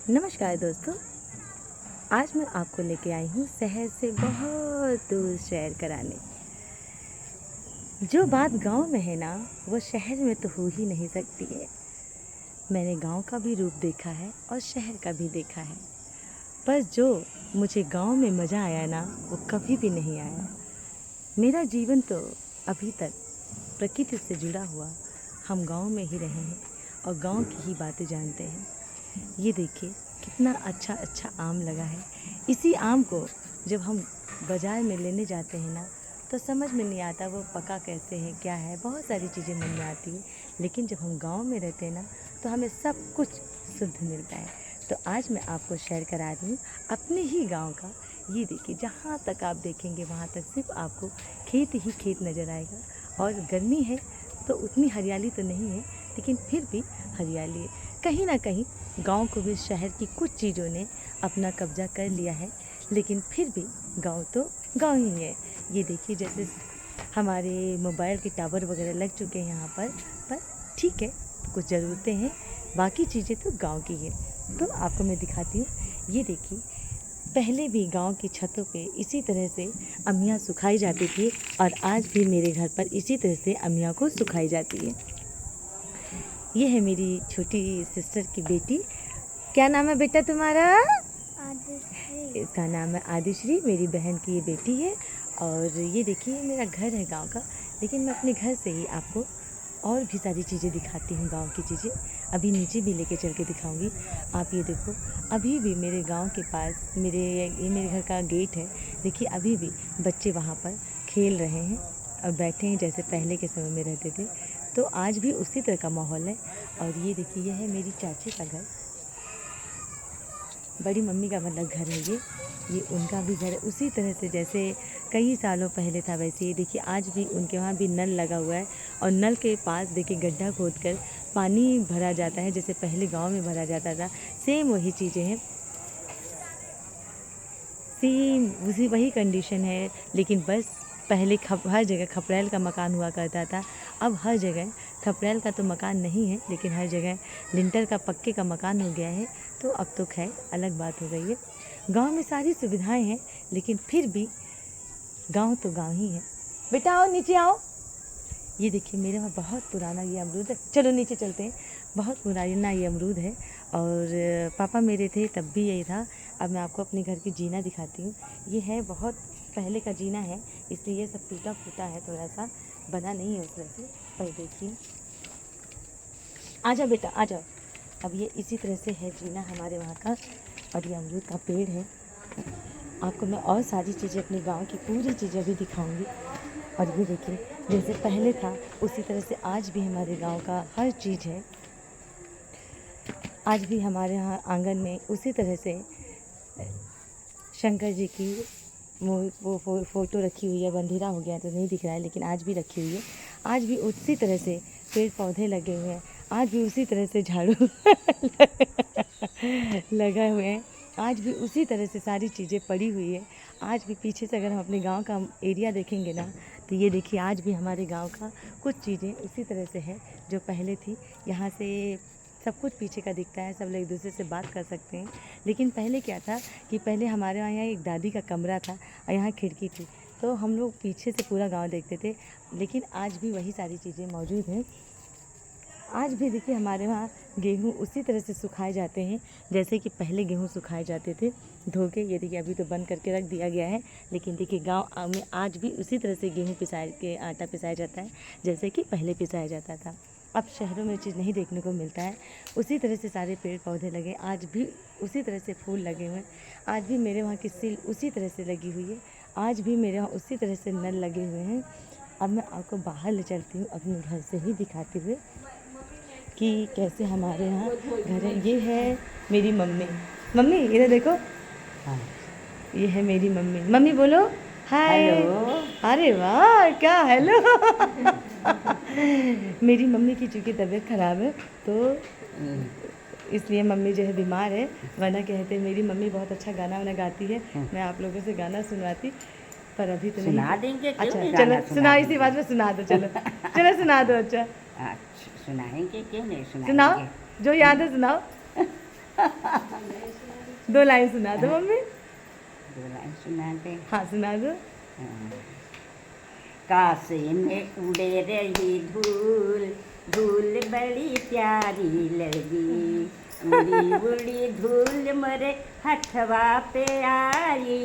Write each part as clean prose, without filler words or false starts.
नमस्कार दोस्तों, आज मैं आपको लेके आई हूँ शहर से बहुत दूर सैर कराने। जो बात गांव में है ना, वो शहर में तो हो ही नहीं सकती है। मैंने गांव का भी रूप देखा है और शहर का भी देखा है, पर जो मुझे गांव में मज़ा आया ना, वो कभी भी नहीं आया। मेरा जीवन तो अभी तक प्रकृति से जुड़ा हुआ, हम गांव में ही रहे हैं और गांव की ही बातें जानते हैं। ये देखिए कितना अच्छा अच्छा आम लगा है। इसी आम को जब हम बाज़ार में लेने जाते हैं ना, तो समझ में नहीं आता वो पका कैसे है, क्या है, बहुत सारी चीज़ें मन में आती है। लेकिन जब हम गांव में रहते हैं ना, तो हमें सब कुछ शुद्ध मिलता है। तो आज मैं आपको शेयर करा रही हूँ अपने ही गांव का। ये देखिए, जहाँ तक आप देखेंगे वहाँ तक सिर्फ आपको खेत ही खेत नज़र आएगा। और गर्मी है तो उतनी हरियाली तो नहीं है, लेकिन फिर भी हरियाली है। कहीं ना कहीं गांव को भी शहर की कुछ चीज़ों ने अपना कब्जा कर लिया है, लेकिन फिर भी गांव तो गांव ही है। ये देखिए, जैसे हमारे मोबाइल के टावर वगैरह लग चुके हैं यहाँ पर ठीक है, कुछ ज़रूरतें हैं, बाकी चीज़ें तो गांव की है। तो आपको मैं दिखाती हूँ। ये देखिए, पहले भी गांव की छतों पे इसी तरह से अमियाँ सुखाई जाती थी, और आज भी मेरे घर पर इसी तरह से अमियाँ को सुखाई जाती है। ये है मेरी छोटी सिस्टर की बेटी। क्या नाम है बेटा तुम्हारा? आदिश्री। इसका नाम है आदिश्री, मेरी बहन की ये बेटी है। और ये देखिए, मेरा घर है गांव का, लेकिन मैं अपने घर से ही आपको और भी सारी चीज़ें दिखाती हूँ, गांव की चीज़ें। अभी नीचे भी लेके चल के दिखाऊंगी। आप ये देखो, अभी भी मेरे गांव के पास ये मेरे घर का गेट है। देखिए, अभी भी बच्चे वहाँ पर खेल रहे हैं और बैठे हैं, जैसे पहले के समय में रहते थे। तो आज भी उसी तरह का माहौल है। और ये देखिए, यह है मेरी चाची का घर, बड़ी मम्मी का मतलब घर है ये उनका भी घर है। उसी तरह से जैसे कई सालों पहले था, वैसे ही देखिए आज भी उनके वहाँ भी नल लगा हुआ है। और नल के पास देखिए गड्ढा खोद कर पानी भरा जाता है, जैसे पहले गांव में भरा जाता था। सेम वही चीज़ें हैं, सेम उसी वही कंडीशन है। लेकिन बस पहले हर जगह खपरेल का मकान हुआ करता था। अब हर जगह खपरेल का तो मकान नहीं है, लेकिन हर जगह लिंटर का, पक्के का मकान हो गया है। तो अब तो खैर अलग बात हो गई है। गांव में सारी सुविधाएं हैं, लेकिन फिर भी गांव तो गांव ही है। बेटा आओ, नीचे आओ। ये देखिए, मेरे वहाँ बहुत पुराना ये अमरूद है। चलो नीचे चलते हैं। बहुत पुराना ये अमरूद है, और पापा मेरे थे तब भी यही था। अब मैं आपको अपने घर की जीना दिखाती हूँ। ये है बहुत पहले का जीना है, इसलिए ये सब टूटा फूटा है, थोड़ा सा बना नहीं है उस तरह से। पर देखिए, आ जाओ बेटा, आ जाओ। अब ये इसी तरह से है जीना हमारे वहाँ का, और ये अमरूद का पेड़ है। आपको मैं और सारी चीज़ें, अपने गांव की पूरी चीज़ें भी दिखाऊंगी। और ये देखिए, जैसे पहले था उसी तरह से आज भी हमारे गांव का हर चीज़ है। आज भी हमारे यहाँ आंगन में उसी तरह से शंकर जी की वो फ़ोटो रखी हुई है। बंधेरा हो गया तो नहीं दिख रहा है, लेकिन आज भी रखी हुई है। आज भी उसी तरह से पेड़ पौधे लगे हुए हैं। आज भी उसी तरह से झाड़ू लगा हुए हैं। आज भी उसी तरह से सारी चीज़ें पड़ी हुई है। आज भी पीछे से अगर हम अपने गांव का एरिया देखेंगे ना, तो ये देखिए, आज भी हमारे गांव का कुछ चीज़ें उसी तरह से है जो पहले थी। यहाँ से सब कुछ पीछे का दिखता है, सब लोग एक दूसरे से बात कर सकते हैं। लेकिन पहले क्या था कि पहले हमारे यहाँ एक दादी का कमरा था और यहाँ खिड़की थी, तो हम लोग पीछे से पूरा गांव देखते थे। लेकिन आज भी वही सारी चीज़ें मौजूद हैं। आज भी देखिए, हमारे वहाँ गेहूँ उसी तरह से सुखाए जाते हैं जैसे कि पहले गेहूँ सुखाए जाते थे धो के। ये देखिए, अभी तो बंद करके रख दिया गया है, लेकिन देखिए गांव में आज भी उसी तरह से गेहूँ पिसाए के आटा पिसाया जाता है जैसे कि पहले पिसाया जाता था। अब शहरों में चीज़ नहीं देखने को मिलता है। उसी तरह से सारे पेड़ पौधे लगे, आज भी उसी तरह से फूल लगे हुए हैं। आज भी मेरे वहाँ की सिल उसी तरह से लगी हुई है। आज भी मेरे वहाँ उसी तरह से नल लगे हुए हैं। अब मैं आपको बाहर ले चलती हूँ, अपने घर से ही दिखाते हुए कि कैसे हमारे यहाँ घर है। ये है मेरी मम्मी। मम्मी इधर देखो, हाँ। ये है मेरी मम्मी। मम्मी बोलो हाय। हेलो। अरे वाह, क्या हेलो। मेरी मम्मी की चूँकि तबीयत ख़राब है, तो इसलिए मम्मी जो है बीमार है। वरना कहते मेरी मम्मी बहुत अच्छा गाना वाना गाती है, मैं आप लोगों से गाना सुनवाती, पर अभी तो नहीं। सुना देंगे, क्यों अच्छा नहीं चलो, गाना सुनाओ, इसी देंगे। बात में सुना दो। चलो चलो सुना दो। अच्छा अच्छा, सुनाएंगे, क्यों नहीं सुनाएंगे। सुनाओ, जो याद है सुनाओ। दो लाइन सुना दो मम्मी। दो लाइन सुना दे। हाँ सुना दो। कासे में उड़े रही धूल, धूल बड़ी प्यारी लगी, उड़ी उड़ी धूल मोरे हथवा पे आई,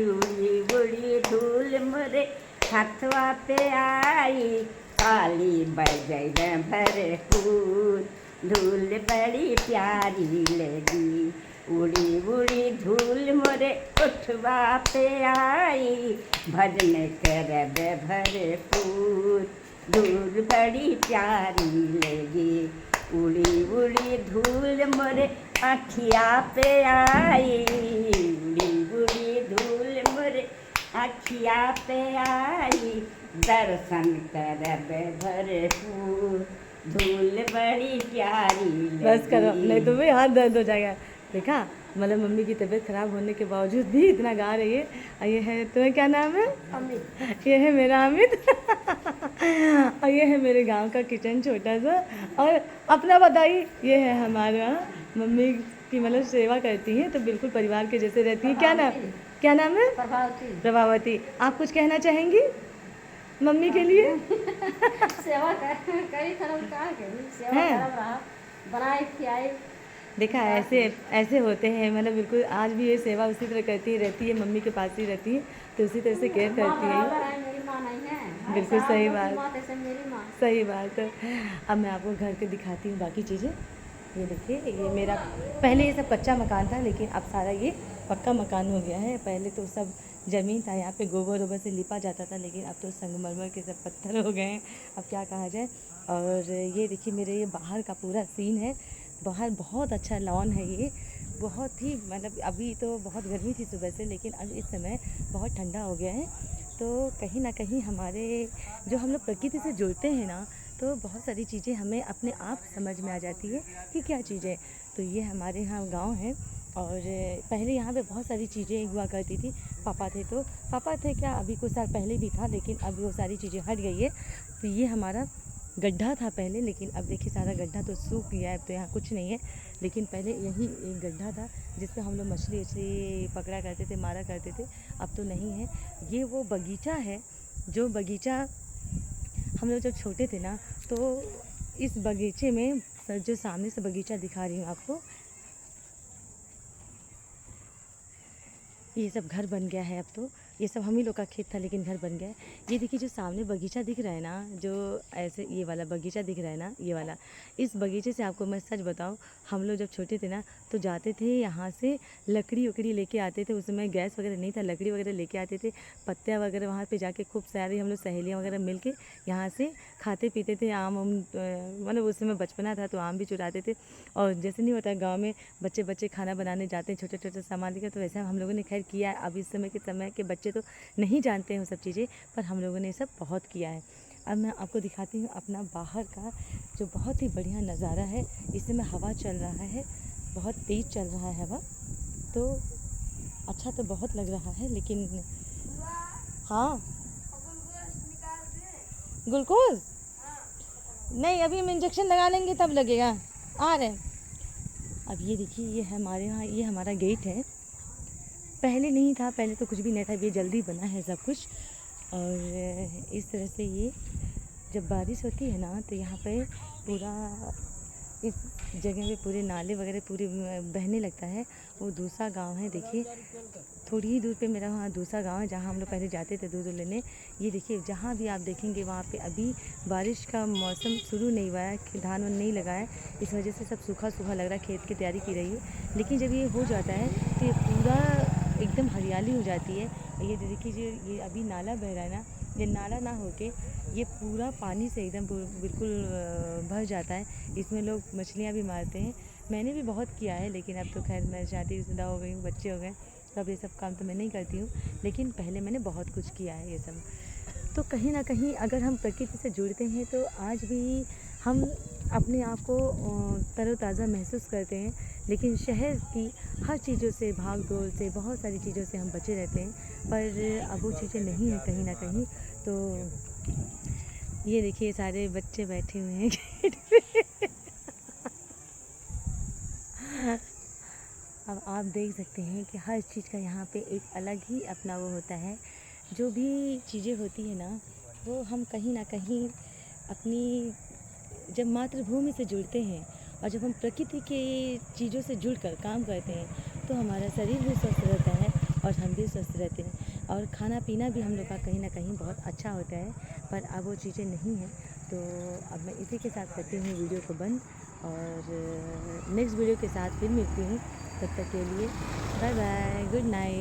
उड़ी उड़ी धूल मोरे हथवा पे आई, काली बजर भरपूर, धूल बड़ी प्यारी लगी, उड़ी उड़ी धूल मोरे उठवा पे आई, भजन करब भरपूर, धूल बड़ी प्यारी लगी, उड़ी उड़ी धूल मोरे अखिया पे आई, उड़ी उड़ी धूल मोरे अखिया पे आई, दर्शन करब भरपूर, धूल बड़ी प्यारी लगी। बस करो, नहीं तो भाई हाथ दर्द हो जाएगा। देखा, मतलब मम्मी की तबीयत खराब होने के बावजूद भी इतना गा रही है। और ये है, तुम्हें क्या नाम है? अमित। ये है मेरा अमित। और ये है मेरे गांव का किचन छोटा सा। और अपना बताइए, ये है हमारा मम्मी की मतलब सेवा करती हैं तो बिल्कुल परिवार के जैसे रहती है। क्या नाम है? प्रभावती। प्रभावती। आप कुछ कहना चाहेंगी मम्मी के लिए? सेवा कई तरह का सेवा हैं? करब रहा, बनाए खियाए। देखा, ऐसे होते हैं, मतलब बिल्कुल आज भी ये सेवा उसी तरह करती रहती है, मम्मी के पास ही रहती है तो उसी तरह से केयर करती है। मेरी माँ नहीं है। बिल्कुल सही बात। माँ जैसे मेरी माँ। सही बात है। अब मैं आपको घर के दिखाती हूँ बाकी चीज़ें। ये देखिए, ये मेरा पहले ये सब कच्चा मकान था, लेकिन अब सारा ये पक्का मकान हो गया है। पहले तो सब ज़मीन था, यहाँ पे गोबर वोबर से लिपा जाता था, लेकिन अब तो संगमरमर के सब पत्थर हो गए हैं, अब क्या कहा जाए। और ये देखिए, मेरे ये बाहर का पूरा सीन है। बाहर बहुत अच्छा लॉन है ये, बहुत ही मतलब अभी तो बहुत गर्मी थी सुबह से, लेकिन अब इस समय बहुत ठंडा हो गया है। तो कहीं ना कहीं हमारे जो हम लोग प्रकृति से जुड़ते हैं ना, तो बहुत सारी चीज़ें हमें अपने आप समझ में आ जाती है कि क्या चीज़ें। तो ये हमारे यहाँ गांव है और पहले यहाँ पे बहुत सारी चीज़ें हुआ करती थी। पापा थे क्या, अभी कुछ साल पहले भी था, लेकिन अब वो सारी चीज़ें हट गई है। तो ये हमारा गड्ढा था पहले, लेकिन अब देखिए सारा गड्ढा तो सूख गया है, अब तो यहाँ कुछ नहीं है। लेकिन पहले यही एक गड्ढा था जिसपे हम लोग मछली वछली पकड़ा करते थे, मारा करते थे, अब तो नहीं है। ये वो बगीचा है, जो बगीचा हम लोग जब छोटे थे ना, तो इस बगीचे में जो सामने से बगीचा दिखा रही हूँ आपको, ये सब घर बन गया है। अब तो ये सब हम ही लोग का खेत था, लेकिन घर बन गया है। ये देखिए, जो सामने बगीचा दिख रहा है ना, जो ऐसे ये वाला बगीचा दिख रहा है ना, ये वाला, इस बगीचे से आपको मैं सच बताऊं, हम लोग जब छोटे थे ना तो जाते थे यहाँ से, लकड़ी वकड़ी लेके आते थे। उस समय गैस वगैरह नहीं था, लकड़ी वगैरह लेके आते थे, पत्तियाँ वगैरह वहाँ पे जाके खूब सारी हम लोग सहेलियाँ वगैरह मिल के यहाँ से खाते पीते थे। आम मतलब उस समय बचपना था तो आम भी चुराते थे। और जैसे नहीं होता गाँव में बच्चे खाना बनाने जाते हैं छोटे छोटे सामान लेकर, तो वैसे हम लोगों ने खैर किया है। अब इस समय के बच्चे तो नहीं जानते हैं वो सब चीज़ें, पर हम लोगों ने सब बहुत किया है। अब मैं आपको दिखाती हूँ अपना बाहर का जो बहुत ही बढ़िया नज़ारा है। इस समय हवा चल रहा है, बहुत तेज़ चल रहा है हवा, तो अच्छा तो बहुत लग रहा है। लेकिन हाँ, ग्लूकोज नहीं, अभी हम इंजेक्शन लगा लेंगे तब लगेगा, आ रहे हैं। अब ये देखिए, ये हमारे यहाँ, ये हमारा गेट है। पहले नहीं था, पहले तो कुछ भी नहीं था, ये जल्दी बना है सब कुछ। और इस तरह से ये जब बारिश होती है ना, तो यहाँ पे पूरा इस जगह पे पूरे नाले वगैरह पूरे बहने लगता है। वो दूसरा गांव है, देखिए थोड़ी ही दूर पे मेरा वहाँ दूसरा गांव है जहाँ हम लोग पहले जाते थे दूध लेने। ये देखिए, जहाँ भी आप देखेंगे वहाँ पे अभी बारिश का मौसम शुरू नहीं हुआ है, धान वान नहीं लगा है, इस वजह से सब सूखा सूखा लग रहा है, खेत की तैयारी की रही है। लेकिन जब ये हो जाता है तो ये पूरा एकदम हरियाली हो जाती है। ये देखिए, ये अभी नाला बह रहा है ना, ये नाला ना होके ये पूरा पानी से एकदम बिल्कुल भर जाता है। इसमें लोग मछलियाँ भी मारते हैं। मैंने भी बहुत किया है, लेकिन अब तो खैर मैं शादीशुदा हो गई हूँ, बच्चे हो गए, तो अब ये सब काम तो मैं नहीं करती हूँ, लेकिन पहले मैंने बहुत कुछ किया है ये सब। तो कहीं ना कहीं अगर हम प्रकृति से जुड़ते हैं तो आज भी हम अपने आप को तरोताज़ा महसूस करते हैं। लेकिन शहर की हर चीज़ों से, भाग दौड़ से, बहुत सारी चीज़ों से हम बचे रहते हैं, पर अब वो चीज़ें नहीं हैं कहीं ना कहीं। तो ये देखिए, सारे बच्चे बैठे हुए हैं गेट पे। अब आप देख सकते हैं कि हर चीज़ का यहाँ पे एक अलग ही अपना वो होता है। जो भी चीज़ें होती है ना, वो हम कहीं ना कहीं अपनी जब मातृभूमि से जुड़ते हैं और जब हम प्रकृति के चीज़ों से जुड़कर काम करते हैं तो हमारा शरीर भी स्वस्थ रहता है और हम भी स्वस्थ रहते हैं और खाना पीना भी हम लोग का कहीं ना कहीं बहुत अच्छा होता है। पर अब वो चीज़ें नहीं हैं, तो अब मैं इसी के साथ करती हूँ वीडियो को बंद और नेक्स्ट वीडियो के साथ फिर मिलती हूँ। तब तक के लिए बाय बाय, गुड नाइट।